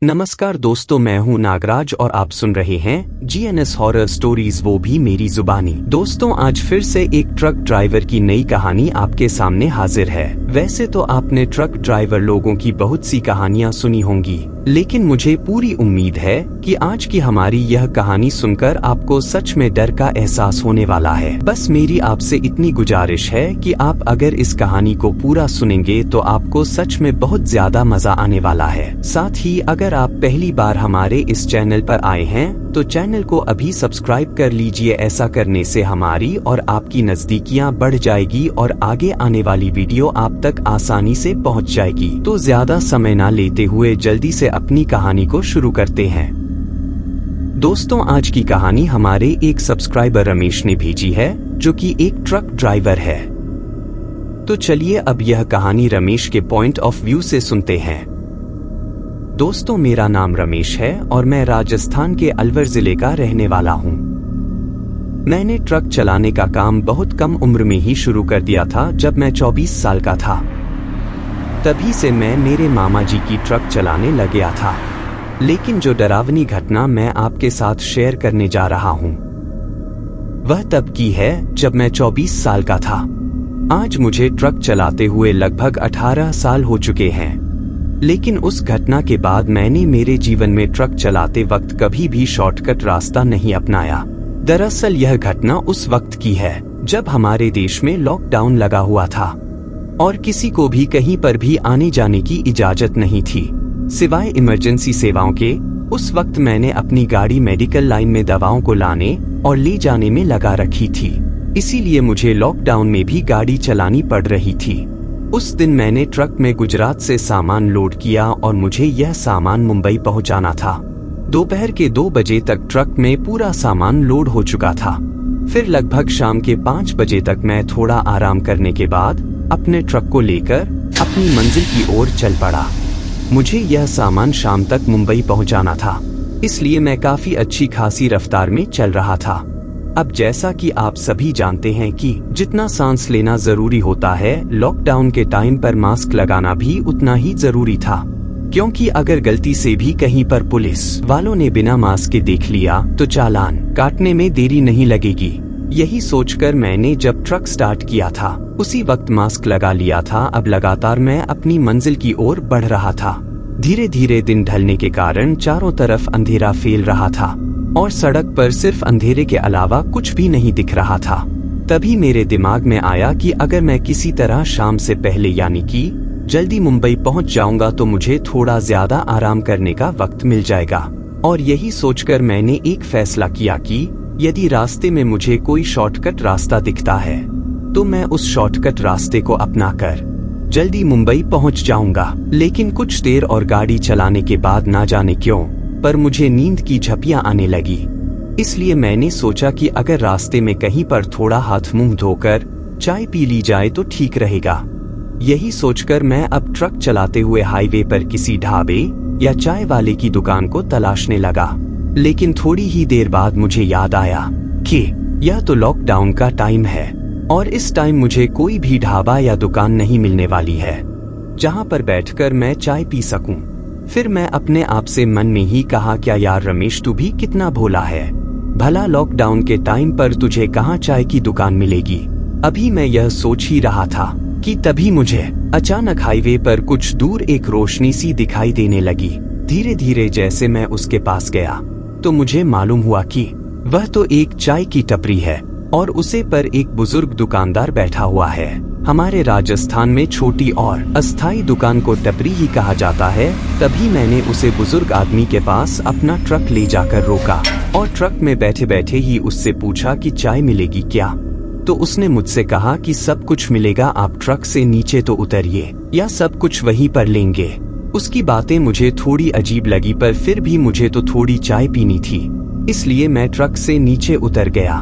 नमस्कार दोस्तों, मैं हूं नागराज और आप सुन रहे हैं जीएनएस हॉरर स्टोरीज, वो भी मेरी जुबानी। दोस्तों, आज फिर से एक ट्रक ड्राइवर की नई कहानी आपके सामने हाजिर है। वैसे तो आपने ट्रक ड्राइवर लोगों की बहुत सी कहानियां सुनी होंगी, लेकिन मुझे पूरी उम्मीद है कि आज की हमारी यह कहानी सुनकर आपको सच में डर का एहसास होने वाला है। बस मेरी आपसे इतनी गुजारिश है कि आप अगर इस कहानी को पूरा सुनेंगे तो आपको सच में बहुत ज्यादा मजा आने वाला है। साथ ही अगर आप पहली बार हमारे इस चैनल पर आए हैं तो चैनल को अभी सब्सक्राइब कर लीजिए। ऐसा करने से हमारी और आपकी नजदीकियां बढ़ जाएगी और आगे आने वाली वीडियो आप तक आसानी से पहुंच जाएगी। तो ज्यादा समय ना लेते हुए जल्दी से अपनी कहानी को शुरू करते हैं। दोस्तों, आज की कहानी हमारे एक सब्सक्राइबर रमेश ने भेजी है, जो कि एक ट्रक ड्राइवर है। तो चलिए अब यह कहानी रमेश के पॉइंट ऑफ व्यू से सुनते हैं। दोस्तों, मेरा नाम रमेश है और मैं राजस्थान के अलवर जिले का रहने वाला हूँ। मैंने ट्रक चलाने का काम बहुत कम उम्र में ही शुरू कर दिया था, जब मैं 24 साल का था। तभी से मैं मेरे मामा जी की ट्रक चलाने लग गया था। लेकिन जो डरावनी घटना मैं आपके साथ शेयर करने जा रहा हूँ, वह तब की है जब मैं 24 साल का था। आज मुझे ट्रक चलाते हुए लगभग 18 साल हो चुके हैं। लेकिन उस घटना के बाद मैंने मेरे जीवन में ट्रक चलाते वक्त कभी भी शॉर्टकट रास्ता नहीं अपनाया। दरअसल यह घटना उस वक्त की है जब हमारे देश में लॉकडाउन लगा हुआ था और किसी को भी कहीं पर भी आने जाने की इजाजत नहीं थी, सिवाय इमरजेंसी सेवाओं के। उस वक्त मैंने अपनी गाड़ी मेडिकल लाइन में दवाओं को लाने और ले जाने में लगा रखी थी, इसीलिए मुझे लॉकडाउन में भी गाड़ी चलानी पड़ रही थी। उस दिन मैंने ट्रक में गुजरात से सामान लोड किया और मुझे यह सामान मुंबई पहुंचाना था। दोपहर के 2 बजे तक ट्रक में पूरा सामान लोड हो चुका था। फिर लगभग शाम के 5 बजे तक मैं थोड़ा आराम करने के बाद अपने ट्रक को लेकर अपनी मंजिल की ओर चल पड़ा। मुझे यह सामान शाम तक मुंबई पहुंचाना था, इसलिए मैं काफी अच्छी खासी रफ्तार में चल रहा था। अब जैसा कि आप सभी जानते हैं कि जितना सांस लेना जरूरी होता है, लॉकडाउन के टाइम पर मास्क लगाना भी उतना ही जरूरी था, क्योंकि अगर गलती से भी कहीं पर पुलिस वालों ने बिना मास्क के देख लिया तो चालान काटने में देरी नहीं लगेगी। यही सोचकर मैंने जब ट्रक स्टार्ट किया था उसी वक्त मास्क लगा लिया था। अब लगातार मैं अपनी मंजिल की ओर बढ़ रहा था। धीरे धीरे दिन ढलने के कारण चारों तरफ अंधेरा फैल रहा था और सड़क पर सिर्फ अंधेरे के अलावा कुछ भी नहीं दिख रहा था। तभी मेरे दिमाग में आया कि अगर मैं किसी तरह शाम से पहले यानी कि जल्दी मुंबई पहुंच जाऊंगा तो मुझे थोड़ा ज्यादा आराम करने का वक्त मिल जाएगा। और यही सोचकर मैंने एक फैसला किया कि यदि रास्ते में मुझे कोई शॉर्टकट रास्ता दिखता है तो मैं उस शॉर्टकट रास्ते को अपनाकर जल्दी मुंबई पहुंच जाऊंगा। लेकिन कुछ देर और गाड़ी चलाने के बाद ना जाने क्यों पर मुझे नींद की झपकियां आने लगी। इसलिए मैंने सोचा कि अगर रास्ते में कहीं पर थोड़ा हाथ मुंह धोकर चाय पी ली जाए तो ठीक रहेगा। यही सोचकर मैं अब ट्रक चलाते हुए हाईवे पर किसी ढाबे या चाय वाले की दुकान को तलाशने लगा। लेकिन थोड़ी ही देर बाद मुझे याद आया कि यह तो लॉकडाउन का टाइम है और इस टाइम मुझे कोई भी ढाबा या दुकान नहीं मिलने वाली है जहां पर बैठकर मैं चाय पी सकूं। फिर मैं अपने आप से मन में ही कहा, क्या यार रमेश, तू भी कितना भोला है। भला लॉकडाउन के टाइम पर तुझे कहाँ चाय की दुकान मिलेगी। अभी मैं यह सोच ही रहा था कि तभी मुझे अचानक हाईवे पर कुछ दूर एक रोशनी सी दिखाई देने लगी। धीरे धीरे जैसे मैं उसके पास गया तो मुझे मालूम हुआ कि वह तो एक चाय की टपरी है और उसे पर एक बुजुर्ग दुकानदार बैठा हुआ है। हमारे राजस्थान में छोटी और अस्थायी दुकान को टपरी ही कहा जाता है। तभी मैंने उसे बुजुर्ग आदमी के पास अपना ट्रक ले जाकर रोका और ट्रक में बैठे बैठे ही उससे पूछा कि चाय मिलेगी क्या। तो उसने मुझसे कहा कि सब कुछ मिलेगा, आप ट्रक से नीचे तो उतरिए या सब कुछ वहीं पर लेंगे। उसकी बातें मुझे थोड़ी अजीब लगी, पर फिर भी मुझे तो थोड़ी चाय पीनी थी, इसलिए मैं ट्रक से नीचे उतर गया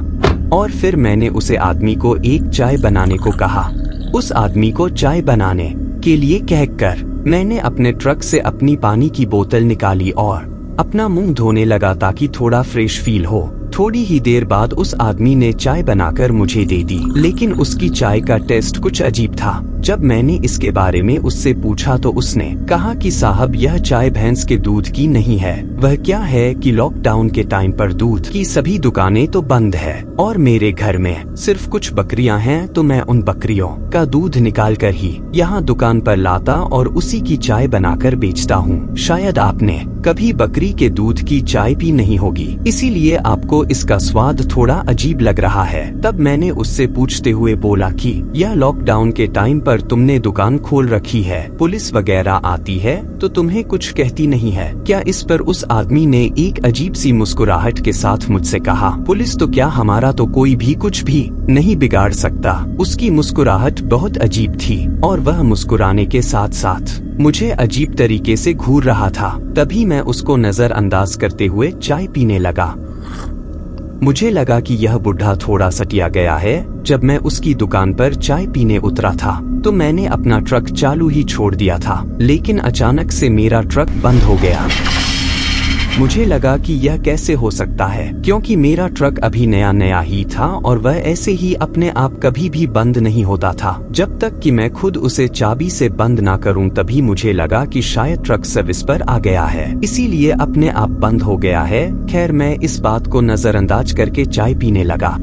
और फिर मैंने उसे आदमी को एक चाय बनाने को कहा। उस आदमी को चाय बनाने के लिए कहकर मैंने अपने ट्रक से अपनी पानी की बोतल निकाली और अपना मुंह धोने लगा ताकि थोड़ा फ्रेश फील हो। थोड़ी ही देर बाद उस आदमी ने चाय बनाकर मुझे दे दी, लेकिन उसकी चाय का टेस्ट कुछ अजीब था। जब मैंने इसके बारे में उससे पूछा तो उसने कहा कि साहब यह चाय भैंस के दूध की नहीं है। वह क्या है कि लॉकडाउन के टाइम पर दूध की सभी दुकानें तो बंद है और मेरे घर में सिर्फ कुछ बकरियां हैं, तो मैं उन बकरियों का दूध निकाल कर ही यहाँ दुकान पर लाता और उसी की चाय बनाकर बेचता हूँ। शायद आपने कभी बकरी के दूध की चाय पी नहीं होगी, इसीलिए आपको इसका स्वाद थोड़ा अजीब लग रहा है। तब मैंने उससे पूछते हुए बोला कि यह लॉकडाउन के टाइम पर तुमने दुकान खोल रखी है, पुलिस वगैरह आती है तो तुम्हें कुछ कहती नहीं है क्या? इस पर उस आदमी ने एक अजीब सी मुस्कुराहट के साथ मुझसे कहा, पुलिस तो क्या, हमारा तो कोई भी कुछ भी नहीं बिगाड़ सकता। उसकी मुस्कुराहट बहुत अजीब थी और वह मुस्कुराने के साथ साथ मुझे अजीब तरीके से घूर रहा था। तभी मैं उसको नजरअंदाज करते हुए चाय पीने लगा। मुझे लगा कि यह बुढ़ा थोड़ा सटिया गया है। जब मैं उसकी दुकान पर चाय पीने उतरा था तो मैंने अपना ट्रक चालू ही छोड़ दिया था, लेकिन अचानक से मेरा ट्रक बंद हो गया। मुझे लगा कि यह कैसे हो सकता है, क्योंकि मेरा ट्रक अभी नया नया ही था और वह ऐसे ही अपने आप कभी भी बंद नहीं होता था जब तक कि मैं खुद उसे चाबी से बंद ना करूं। तभी मुझे लगा कि शायद ट्रक सर्विस पर आ गया है, इसीलिए अपने आप बंद हो गया है। खैर, मैं इस बात को नजरअंदाज करके चाय पीने लगा,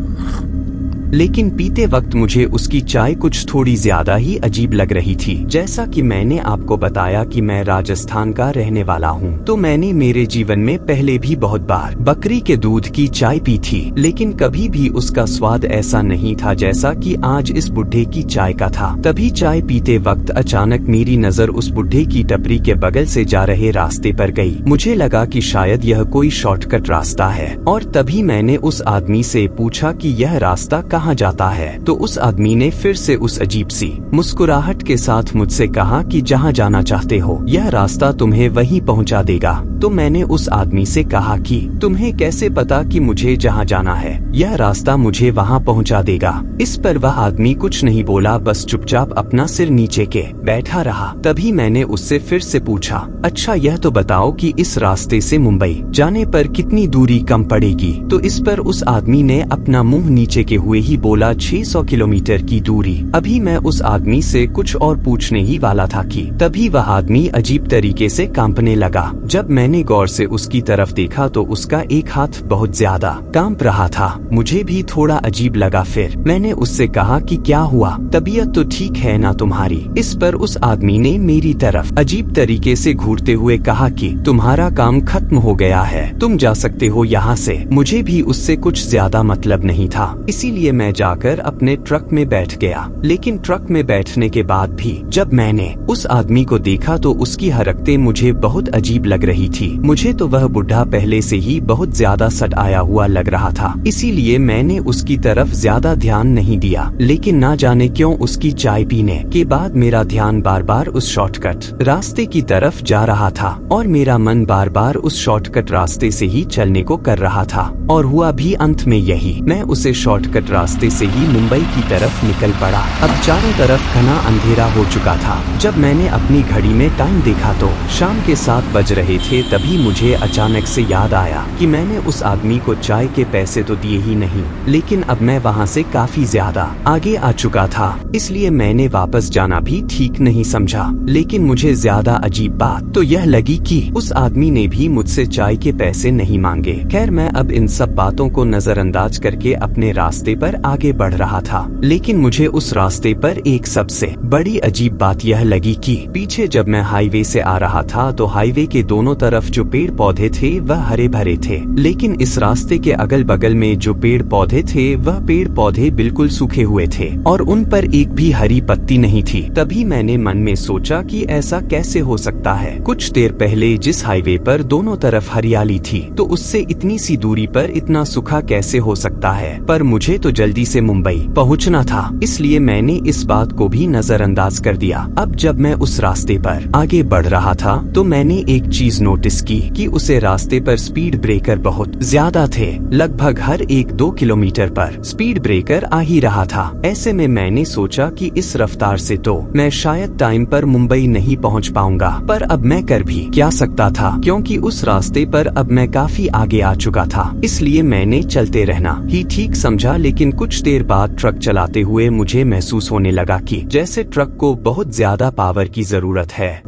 लेकिन पीते वक्त मुझे उसकी चाय कुछ थोड़ी ज्यादा ही अजीब लग रही थी। जैसा कि मैंने आपको बताया कि मैं राजस्थान का रहने वाला हूँ, तो मैंने मेरे जीवन में पहले भी बहुत बार बकरी के दूध की चाय पी थी, लेकिन कभी भी उसका स्वाद ऐसा नहीं था जैसा कि आज इस बुढ़े की चाय का था। तभी चाय पीते वक्त अचानक मेरी नजर उस बुढ़े की टपरी के बगल से जा रहे रास्ते पर गई। मुझे लगा कि शायद यह कोई शॉर्टकट रास्ता है और तभी मैंने उस आदमी से पूछा कि यह रास्ता कहाँ जाता है। तो उस आदमी ने फिर से उस अजीब सी मुस्कुराहट के साथ मुझसे कहा कि जहाँ जाना चाहते हो यह रास्ता तुम्हें वहीं पहुँचा देगा। तो मैंने उस आदमी से कहा कि तुम्हें कैसे पता कि मुझे जहाँ जाना है यह रास्ता मुझे वहाँ पहुँचा देगा? इस पर वह आदमी कुछ नहीं बोला, बस चुपचाप अपना सिर नीचे के बैठा रहा। तभी मैंने उससे फिर से पूछा, अच्छा यह तो बताओ कि इस रास्ते से मुंबई जाने पर कितनी दूरी कम पड़ेगी? तो इस पर उस आदमी ने अपना मुंह नीचे के हुए ही बोला 600 किलोमीटर की दूरी। अभी मैं उस आदमी से कुछ और पूछने ही वाला था कि तभी वह आदमी अजीब तरीके से कांपने लगा। जब मैंने गौर से उसकी तरफ देखा तो उसका एक हाथ बहुत ज्यादा कांप रहा था। मुझे भी थोड़ा अजीब लगा। फिर मैंने उससे कहा कि क्या हुआ, तबीयत तो ठीक है ना तुम्हारी? इस पर उस आदमी ने मेरी तरफ अजीब तरीके से घूरते हुए कहा कि तुम्हारा काम खत्म हो गया है, तुम जा सकते हो यहाँ से। मुझे भी उससे कुछ ज्यादा मतलब नहीं था, इसीलिए मैं जाकर अपने ट्रक में बैठ गया। लेकिन ट्रक में बैठने के बाद भी जब मैंने उस आदमी को देखा तो उसकी हरकतें मुझे बहुत अजीब लग रही थी। मुझे तो वह बुढ़ा पहले से ही बहुत ज्यादा सट आया हुआ लग रहा था, इसीलिए मैंने उसकी तरफ ज्यादा ध्यान नहीं दिया। लेकिन ना जाने क्यों उसकी चाय पीने के बाद मेरा ध्यान बार बार उस शॉर्टकट रास्ते की तरफ जा रहा था और मेरा मन बार बार उस शॉर्टकट रास्ते से ही चलने को कर रहा था। और हुआ भी अंत में यही, मैं उसे शॉर्टकट रास्ते से ही मुंबई की तरफ निकल पड़ा। अब चारों तरफ घना अंधेरा हो चुका था। जब मैंने अपनी घड़ी में टाइम देखा तो शाम के 7 बज रहे थे। तभी मुझे अचानक से याद आया कि मैंने उस आदमी को चाय के पैसे तो दिए ही नहीं, लेकिन अब मैं वहाँ से काफी ज्यादा आगे आ चुका था, इसलिए मैंने वापस जाना भी ठीक नहीं समझा। लेकिन मुझे ज्यादा अजीब बात तो यह लगी कि उस आदमी ने भी मुझसे चाय के पैसे नहीं मांगे। खैर, मैं अब इन सब बातों को नजरअंदाज करके अपने रास्ते पर आगे बढ़ रहा था। लेकिन मुझे उस रास्ते पर एक सबसे बड़ी अजीब बात यह लगी कि पीछे जब मैं हाईवे से आ रहा था तो हाईवे के दोनों तरफ जो पेड़ पौधे थे वह हरे भरे थे, लेकिन इस रास्ते के अगल बगल में जो पेड़ पौधे थे वह पेड़ पौधे बिल्कुल सूखे हुए थे और उन पर एक भी हरी पत्ती नहीं थी। तभी मैंने मन में सोचा कि ऐसा कैसे हो सकता है? कुछ देर पहले जिस हाईवे पर दोनों तरफ हरियाली थी तो उससे इतनी सी दूरी पर इतना सूखा कैसे हो सकता है? पर मुझे तो जल्दी से मुंबई पहुंचना था, इसलिए मैंने इस बात को भी नजरअंदाज कर दिया। अब जब मैं उस रास्ते पर आगे बढ़ रहा था तो मैंने एक चीज नोटिस की कि उसे रास्ते पर स्पीड ब्रेकर बहुत ज्यादा थे। लगभग हर 1-2 किलोमीटर पर स्पीड ब्रेकर आ ही रहा था। ऐसे में मैंने सोचा कि इस रफ्तार से तो मैं शायद टाइम पर मुंबई नहीं पहुंच पाऊंगा, पर अब मैं कर भी क्या सकता था, क्योंकि उस रास्ते पर अब मैं काफी आगे आ चुका था। इसलिए मैंने चलते रहना ही ठीक समझा। लेकिन कुछ देर बाद ट्रक चलाते हुए मुझे महसूस होने लगा कि जैसे ट्रक को बहुत ज्यादा पावर की जरूरत है।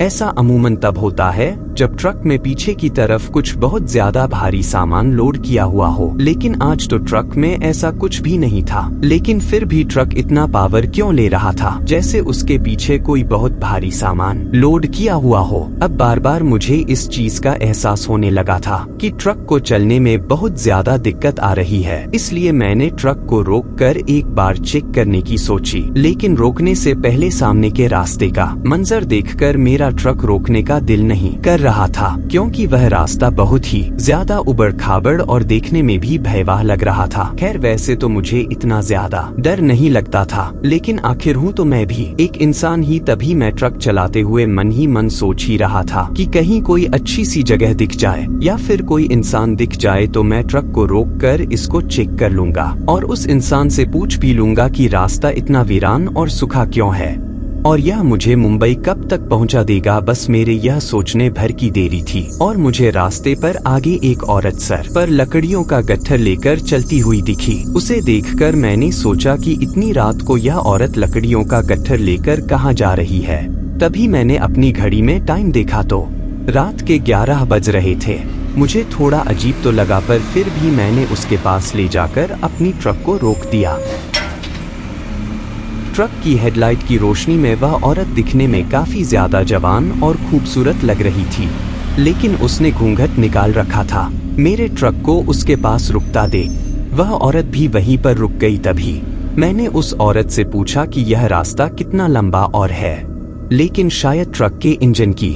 ऐसा अमूमन तब होता है जब ट्रक में पीछे की तरफ कुछ बहुत ज्यादा भारी सामान लोड किया हुआ हो, लेकिन आज तो ट्रक में ऐसा कुछ भी नहीं था। लेकिन फिर भी ट्रक इतना पावर क्यों ले रहा था, जैसे उसके पीछे कोई बहुत भारी सामान लोड किया हुआ हो। अब बार बार मुझे इस चीज का एहसास होने लगा था कि ट्रक को चलने में बहुत ज्यादा दिक्कत आ रही है। इसलिए मैंने ट्रक को रोक कर एक बार चेक करने की सोची, लेकिन रोकने से पहले सामने के रास्ते का मंजर देखकर मेरा ट्रक रोकने का दिल नहीं कर रहा था, क्योंकि वह रास्ता बहुत ही ज्यादा उबड़ खाबड़ और देखने में भी भयावह लग रहा था। खैर वैसे तो मुझे इतना ज्यादा डर नहीं लगता था, लेकिन आखिर हूँ तो मैं भी एक इंसान ही। तभी मैं ट्रक चलाते हुए मन ही मन सोच ही रहा था कि कहीं कोई अच्छी सी जगह दिख जाए या फिर कोई इंसान दिख जाए तो मैं ट्रक को रोक कर इसको चेक कर लूंगा और उस इंसान से पूछ भी लूंगा कि रास्ता इतना वीरान और सूखा क्यों है और यह मुझे मुंबई कब तक पहुंचा देगा। बस मेरे यह सोचने भर की देरी थी और मुझे रास्ते पर आगे एक औरत सर पर लकड़ियों का गट्ठर लेकर चलती हुई दिखी। उसे देखकर मैंने सोचा कि इतनी रात को यह औरत लकड़ियों का गट्ठर लेकर कहाँ जा रही है। तभी मैंने अपनी घड़ी में टाइम देखा तो रात के 11 बज रहे थे। मुझे थोड़ा अजीब तो लगा, पर फिर भी मैंने उसके पास ले जाकर अपनी ट्रक को रोक दिया। ट्रक की हेडलाइट की रोशनी में वह औरत दिखने में काफी ज्यादा जवान और खूबसूरत लग रही थी, लेकिन उसने घूंघट निकाल रखा था। मेरे ट्रक को उसके पास रुकता दे वह औरत भी वहीं पर रुक गई। तभी मैंने उस औरत से पूछा कि यह रास्ता कितना लंबा और है, लेकिन शायद ट्रक के इंजन की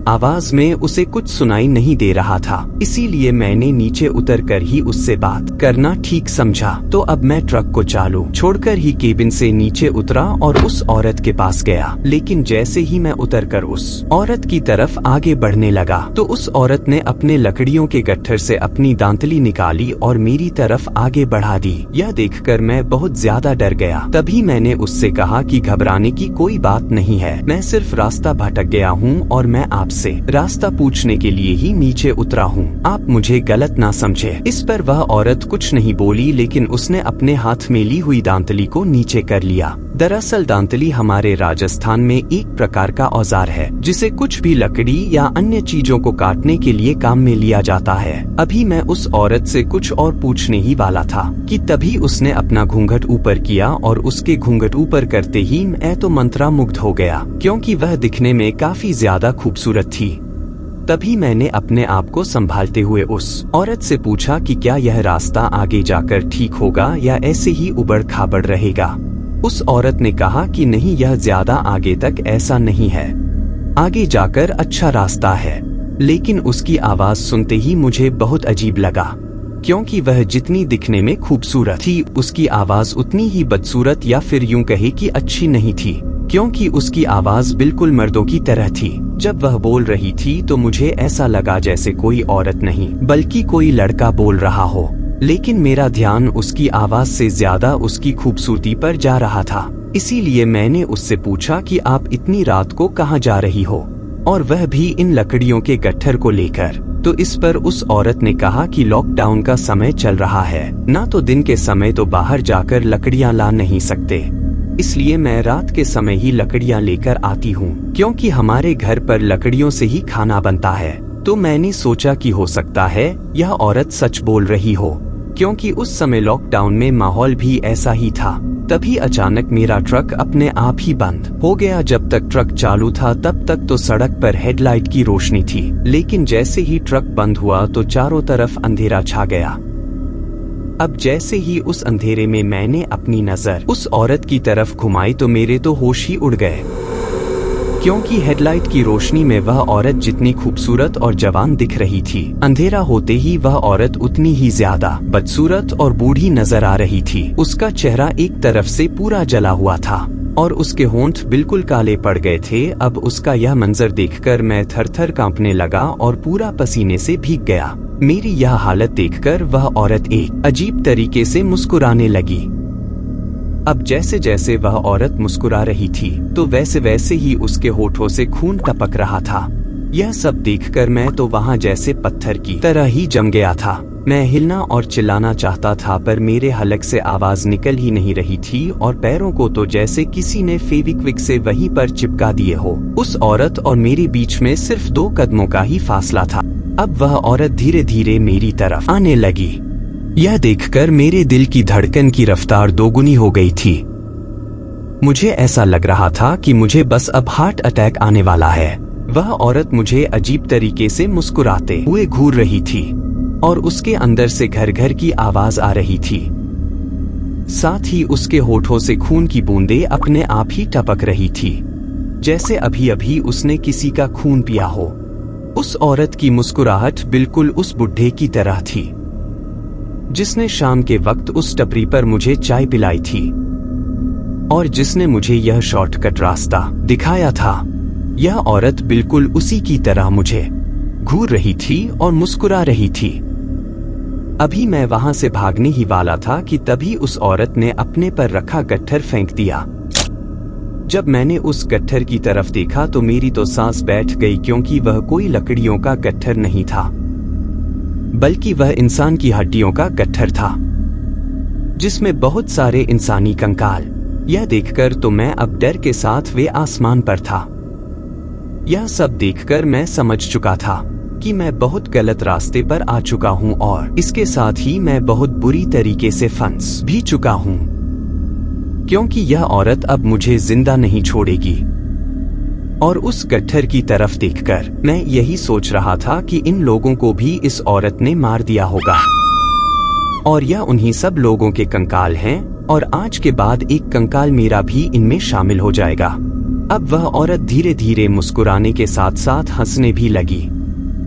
आवाज में उसे कुछ सुनाई नहीं दे रहा था, इसीलिए मैंने नीचे उतरकर ही उससे बात करना ठीक समझा। तो अब मैं ट्रक को चालू छोड़कर ही केबिन से नीचे उतरा और उस औरत के पास गया। लेकिन जैसे ही मैं उतरकर उस औरत की तरफ आगे बढ़ने लगा तो उस औरत ने अपने लकड़ियों के गट्ठर से अपनी दांतली निकाली और मेरी तरफ आगे बढ़ा दी। यह देखकर मैं बहुत ज्यादा डर गया। तभी मैंने उससे कहा कि घबराने की कोई बात नहीं है, मैं सिर्फ रास्ता भटक गया हूँ और मैं आपसे रास्ता पूछने के लिए ही नीचे उतरा हूँ, आप मुझे गलत ना समझे। इस पर वह औरत कुछ नहीं बोली, लेकिन उसने अपने हाथ में ली हुई दांतली को नीचे कर लिया। दरअसल दांतली हमारे राजस्थान में एक प्रकार का औजार है जिसे कुछ भी लकड़ी या अन्य चीजों को काटने के लिए काम में लिया जाता है। अभी मैं उस औरत से कुछ और पूछने ही वाला था कि तभी उसने अपना घूंघट ऊपर किया और उसके घूंघट ऊपर करते ही मैं तो मंत्रमुग्ध हो गया, क्योंकि वह दिखने में काफी ज्यादा खूबसूरत थी। तभी मैंने अपने आप को संभालते हुए उस औरत से पूछा कि क्या यह रास्ता आगे जाकर ठीक होगा या ऐसे ही उबड़ खाबड़ रहेगा। उस औरत ने कहा कि नहीं, यह ज्यादा आगे तक ऐसा नहीं है, आगे जाकर अच्छा रास्ता है। लेकिन उसकी आवाज सुनते ही मुझे बहुत अजीब लगा, क्योंकि वह जितनी दिखने में खूबसूरत थी उसकी आवाज उतनी ही बदसूरत या फिर यूं कहे कि अच्छी नहीं थी, क्योंकि उसकी आवाज बिल्कुल मर्दों की तरह थी। जब वह बोल रही थी तो मुझे ऐसा लगा जैसे कोई औरत नहीं बल्कि कोई लड़का बोल रहा हो, लेकिन मेरा ध्यान उसकी आवाज से ज्यादा उसकी खूबसूरती पर जा रहा था। इसीलिए मैंने उससे पूछा कि आप इतनी रात को कहाँ जा रही हो, और वह भी इन लकड़ियों के गट्ठर को लेकर। तो इस पर उस औरत ने कहा कि लॉकडाउन का समय चल रहा है, ना तो दिन के समय तो बाहर जाकर लकड़ियां ला नहीं सकते, इसलिए मैं रात के समय ही लकड़ियां लेकर आती हूँ, क्योंकि हमारे घर पर लकड़ियों से ही खाना बनता है। तो मैंने सोचा कि हो सकता है यह औरत सच बोल रही हो, क्योंकि उस समय लॉकडाउन में माहौल भी ऐसा ही था। तभी अचानक मेरा ट्रक अपने आप ही बंद हो गया। जब तक ट्रक चालू था तब तक तो सड़क पर हेडलाइट की रोशनी थी, लेकिन जैसे ही ट्रक बंद हुआ तो चारों तरफ अंधेरा छा गया। अब जैसे ही उस अंधेरे में मैंने अपनी नजर उस औरत की तरफ घुमाई तो मेरे तो होश ही उड़ गए, क्योंकि हेडलाइट की रोशनी में वह औरत जितनी खूबसूरत और जवान दिख रही थी, अंधेरा होते ही वह औरत उतनी ही ज्यादा बदसूरत और बूढ़ी नजर आ रही थी। उसका चेहरा एक तरफ से पूरा जला हुआ था और उसके होंठ बिल्कुल काले पड़ गए थे। अब उसका यह मंजर देखकर मैं थर-थर कांपने लगा और पूरा पसीने से भीग गया। मेरी यह हालत देखकर वह औरत एक अजीब तरीके से मुस्कुराने लगी। अब जैसे जैसे वह औरत मुस्कुरा रही थी तो वैसे वैसे ही उसके होठों से खून टपक रहा था। यह सब देखकर मैं तो वहां जैसे पत्थर की तरह ही जम गया था। मैं हिलना और चिल्लाना चाहता था पर मेरे हलक से आवाज निकल ही नहीं रही थी और पैरों को तो जैसे किसी ने फेविक्विक से वहीं पर चिपका दिए हो। उस औरत और मेरे बीच में सिर्फ 2 कदमों का ही फासला था। अब वह औरत धीरे धीरे मेरी तरफ आने लगी। यह देखकर मेरे दिल की धड़कन की रफ्तार दोगुनी हो गई थी। मुझे ऐसा लग रहा था कि मुझे बस अब हार्ट अटैक आने वाला है। वह औरत मुझे अजीब तरीके से मुस्कुराते हुए घूर रही थी और उसके अंदर से घर घर की आवाज आ रही थी। साथ ही उसके होठों से खून की बूंदें अपने आप ही टपक रही थी, जैसे अभी अभी उसने किसी का खून पिया हो। उस औरत की मुस्कुराहट बिल्कुल उस बुढ़े की तरह थी जिसने शाम के वक्त उस टपरी पर मुझे चाय पिलाई थी और जिसने मुझे यह शॉर्टकट रास्ता दिखाया था। यह औरत बिल्कुल उसी की तरह मुझे घूर रही थी और मुस्कुरा रही थी। अभी मैं वहां से भागने ही वाला था कि तभी उस औरत ने अपने पर रखा गट्ठर फेंक दिया। जब मैंने उस गट्ठर की तरफ देखा तो मेरी तो सांस बैठ गई, क्योंकि वह कोई लकड़ियों का गट्ठर नहीं था बल्कि वह इंसान की हड्डियों का गट्ठर था जिसमें बहुत सारे इंसानी कंकाल। यह देखकर तो मैं अब डर के साथ वे आसमान पर था। यह सब देखकर मैं समझ चुका था कि मैं बहुत गलत रास्ते पर आ चुका हूं और इसके साथ ही मैं बहुत बुरी तरीके से फंस भी चुका हूं, क्योंकि यह औरत अब मुझे जिंदा नहीं छोड़ेगी। और उस गट्ठर की तरफ देखकर मैं यही सोच रहा था कि इन लोगों को भी इस औरत ने मार दिया होगा और यह उन्हीं सब लोगों के कंकाल हैं और आज के बाद एक कंकाल मेरा भी इनमें शामिल हो जाएगा। अब वह औरत धीरे धीरे मुस्कुराने के साथ साथ हंसने भी लगी।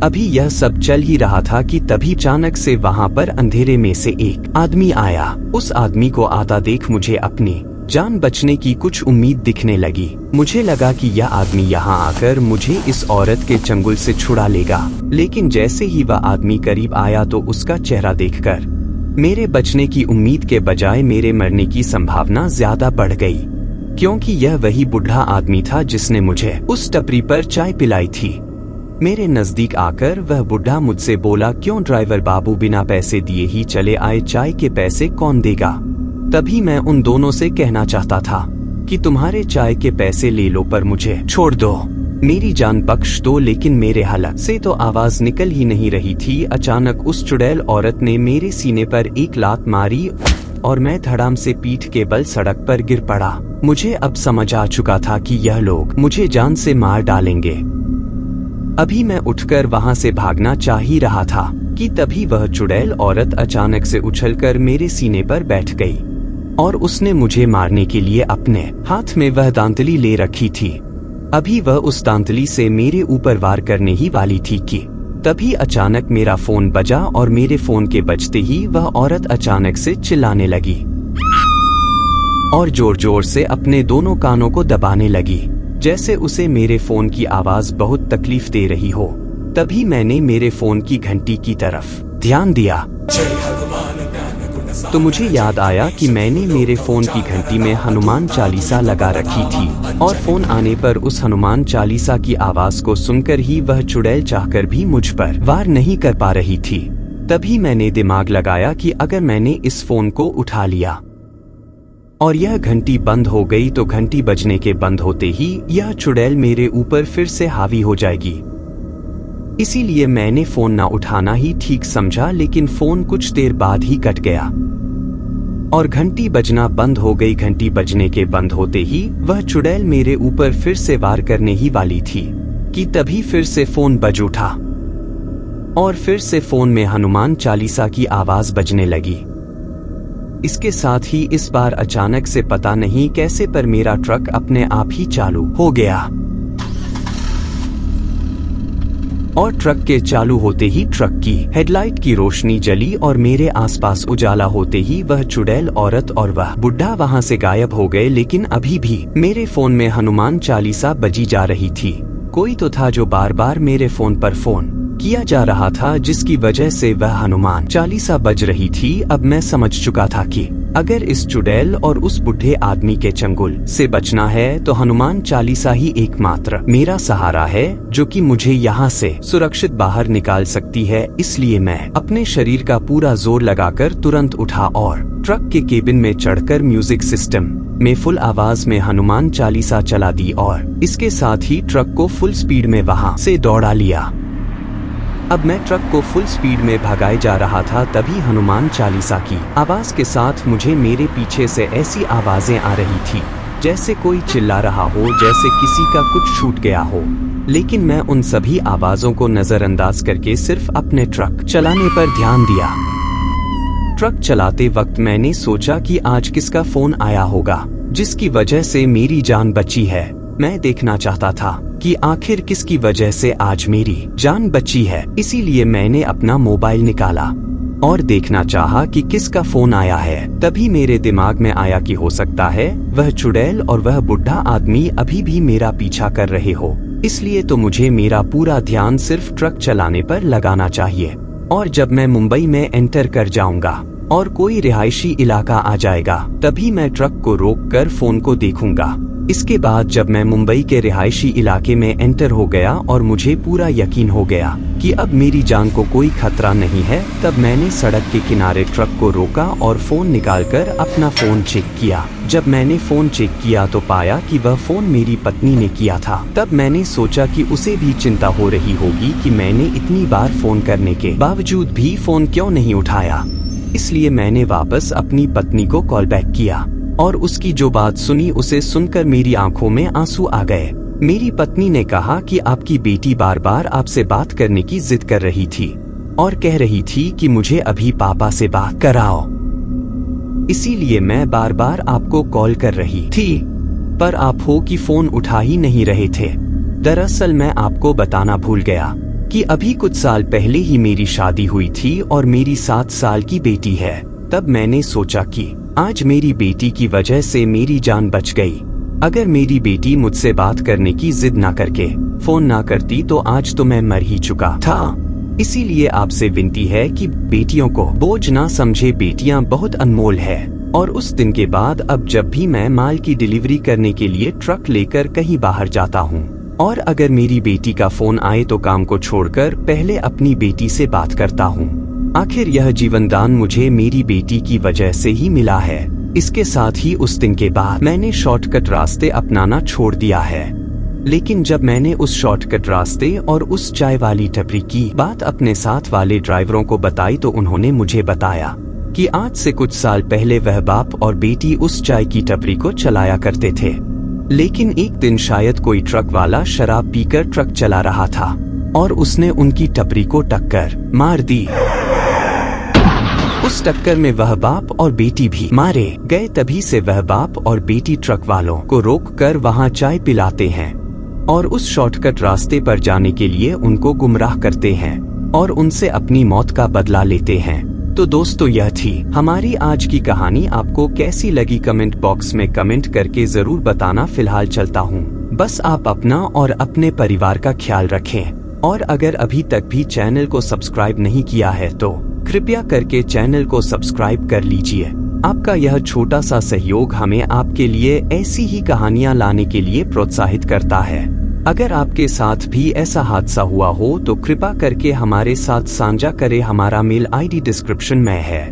अभी यह सब चल ही रहा था कि तभी अचानक से वहां पर अंधेरे में से एक आदमी आया। उस आदमी को आता देख मुझे अपनी जान बचने की कुछ उम्मीद दिखने लगी। मुझे लगा कि यह आदमी यहाँ आकर मुझे इस औरत के चंगुल से छुड़ा लेगा, लेकिन जैसे ही वह आदमी करीब आया तो उसका चेहरा देखकर मेरे बचने की उम्मीद के बजाय मेरे मरने की संभावना ज्यादा बढ़ गई, क्योंकि यह वही बूढ़ा आदमी था जिसने मुझे उस टपरी पर चाय पिलाई थी। मेरे नजदीक आकर वह बूढ़ा मुझसे बोला, क्यों ड्राइवर बाबू, बिना पैसे दिए ही चले आए, चाय के पैसे कौन देगा? तभी मैं उन दोनों से कहना चाहता था कि तुम्हारे चाय के पैसे ले लो पर मुझे छोड़ दो, मेरी जान बख्श दो, लेकिन मेरे हलक से तो आवाज निकल ही नहीं रही थी। अचानक उस चुड़ैल औरत ने मेरे सीने पर एक लात मारी और मैं धड़ाम से पीठ के बल सड़क पर गिर पड़ा। मुझे अब समझ आ चुका था कि यह लोग मुझे जान से मार डालेंगे। अभी मैं उठकर वहां से भागना चाह ही रहा था कि तभी वह चुड़ैल औरत अचानक से उछलकर मेरे सीने पर बैठ गई और उसने मुझे मारने के लिए अपने हाथ में वह दांतली ले रखी थी। अभी वह उस दांतली से मेरे ऊपर वार करने ही वाली थी कि तभी अचानक मेरा फोन बजा और मेरे फोन के बजते ही वह औरत अचानक से चिल्लाने लगी और जोर जोर से अपने दोनों कानों को दबाने लगी, जैसे उसे मेरे फोन की आवाज बहुत तकलीफ दे रही हो। तभी मैंने मेरे फोन की घंटी की तरफ ध्यान दिया तो मुझे याद आया कि मैंने मेरे फोन की घंटी में हनुमान चालीसा लगा रखी थी और फोन आने पर उस हनुमान चालीसा की आवाज को सुनकर ही वह चुड़ैल चाहकर भी मुझ पर वार नहीं कर पा रही थी। तभी मैंने दिमाग लगाया कि अगर मैंने इस फोन को उठा लिया और यह घंटी बंद हो गई तो घंटी बजने के बंद होते ही यह चुड़ैल मेरे ऊपर फिर से हावी हो जाएगी। इसीलिए मैंने फोन ना उठाना ही ठीक समझा, लेकिन फोन कुछ देर बाद ही कट गया और घंटी बजना बंद हो गई। घंटी बजने के बंद होते ही वह चुड़ैल मेरे ऊपर फिर से वार करने ही वाली थी कि तभी फिर से फोन बज उठा और फिर से फोन में हनुमान चालीसा की आवाज बजने लगी। इसके साथ ही इस बार अचानक से पता नहीं कैसे पर मेरा ट्रक अपने आप ही चालू हो गया और ट्रक के चालू होते ही ट्रक की हेडलाइट की रोशनी जली और मेरे आसपास उजाला होते ही वह चुड़ैल औरत और वह बुढ़ा वहां से गायब हो गए। लेकिन अभी भी मेरे फोन में हनुमान चालीसा बजी जा रही थी। कोई तो था जो बार बार मेरे फोन पर फोन किया जा रहा था, जिसकी वजह से वह हनुमान चालीसा बज रही थी। अब मैं समझ चुका था कि अगर इस चुड़ैल और उस बुढ़े आदमी के चंगुल से बचना है तो हनुमान चालीसा ही एकमात्र मेरा सहारा है, जो कि मुझे यहाँ से सुरक्षित बाहर निकाल सकती है। इसलिए मैं अपने शरीर का पूरा जोर लगाकर तुरंत उठा और ट्रक के केबिन में चढ़कर म्यूजिक सिस्टम में फुल आवाज में हनुमान चालीसा चला दी और इसके साथ ही ट्रक को फुल स्पीड में वहाँ से दौड़ा लिया। अब मैं ट्रक को फुल स्पीड में भगाए जा रहा था, तभी हनुमान चालीसा की आवाज के साथ मुझे मेरे पीछे से ऐसी आवाजें आ रही थी जैसे कोई चिल्ला रहा हो, जैसे किसी का कुछ छूट गया हो। लेकिन मैं उन सभी आवाजों को नजरअंदाज करके सिर्फ अपने ट्रक चलाने पर ध्यान दिया। ट्रक चलाते वक्त मैंने सोचा कि आज किसका फोन आया होगा जिसकी वजह से मेरी जान बची है। मैं देखना चाहता था कि आखिर किसकी वजह से आज मेरी जान बची है। इसीलिए मैंने अपना मोबाइल निकाला और देखना चाहा कि किसका फोन आया है। तभी मेरे दिमाग में आया कि हो सकता है वह चुड़ैल और वह बुढ़ा आदमी अभी भी मेरा पीछा कर रहे हो। इसलिए तो मुझे मेरा पूरा ध्यान सिर्फ ट्रक चलाने पर लगाना चाहिए। और जब मैं मुंबई में एंटर कर जाऊंगा और कोई रिहायशी इलाका आ जाएगा, तभी मैं ट्रक को रोककर फोन को देखूंगा। इसके बाद जब मैं मुंबई के रिहायशी इलाके में एंटर हो गया और मुझे पूरा यकीन हो गया कि अब मेरी जान को कोई खतरा नहीं है, तब मैंने सड़क के किनारे ट्रक को रोका और फोन निकालकर अपना फोन चेक किया। जब मैंने फोन चेक किया तो पाया कि वह फोन मेरी पत्नी ने किया था। तब मैंने सोचा कि उसे भी चिंता हो रही होगी कि मैंने इतनी बार फोन करने के बावजूद भी फोन क्यों नहीं उठाया। इसलिए मैंने वापस अपनी पत्नी को कॉल बैक किया और उसकी जो बात सुनी उसे सुनकर मेरी आंखों में आंसू आ गए। मेरी पत्नी ने कहा कि आपकी बेटी बार बार आपसे बात करने की जिद कर रही थी और कह रही थी कि मुझे अभी पापा से बात कराओ। इसीलिए मैं बार बार आपको कॉल कर रही थी, पर आप हो कि फोन उठा ही नहीं रहे थे। दरअसल मैं आपको बताना भूल गया कि अभी कुछ साल पहले ही मेरी शादी हुई थी और मेरी 7 साल की बेटी है। तब मैंने सोचा कि आज मेरी बेटी की वजह से मेरी जान बच गई। अगर मेरी बेटी मुझसे बात करने की जिद ना करके फोन ना करती तो आज तो मैं मर ही चुका था। इसीलिए आपसे विनती है कि बेटियों को बोझ ना समझे, बेटियां बहुत अनमोल है। और उस दिन के बाद अब जब भी मैं माल की डिलीवरी करने के लिए ट्रक लेकर कहीं बाहर जाता हूँ और अगर मेरी बेटी का फोन आए तो काम को छोड़कर पहले अपनी बेटी से बात करता हूँ। आखिर यह जीवन दान मुझे मेरी बेटी की वजह से ही मिला है। इसके साथ ही उस दिन के बाद मैंने शॉर्टकट रास्ते अपनाना छोड़ दिया है। लेकिन जब मैंने उस शॉर्टकट रास्ते और उस चाय वाली टपरी की बात अपने साथ वाले ड्राइवरों को बताई तो उन्होंने मुझे बताया कि आज से कुछ साल पहले वह बाप और बेटी उस चाय की टपरी को चलाया करते थे। लेकिन एक दिन शायद कोई ट्रक वाला शराब पीकर ट्रक चला रहा था और उसने उनकी टपरी को टक्कर मार दी। उस टक्कर में वह बाप और बेटी भी मारे गए। तभी से वह बाप और बेटी ट्रक वालों को रोककर वहां चाय पिलाते हैं और उस शॉर्टकट रास्ते पर जाने के लिए उनको गुमराह करते हैं और उनसे अपनी मौत का बदला लेते हैं। तो दोस्तों, यह थी हमारी आज की कहानी। आपको कैसी लगी कमेंट बॉक्स में कमेंट करके जरूर बताना। फिलहाल चलता हूँ, बस आप अपना और अपने परिवार का ख्याल रखें। और अगर अभी तक भी चैनल को सब्सक्राइब नहीं किया है तो कृपया करके चैनल को सब्सक्राइब कर लीजिए। आपका यह छोटा सा सहयोग हमें आपके लिए ऐसी ही कहानियां लाने के लिए प्रोत्साहित करता है। अगर आपके साथ भी ऐसा हादसा हुआ हो तो कृपा करके हमारे साथ साझा करें। हमारा मेल आईडी डिस्क्रिप्शन में है।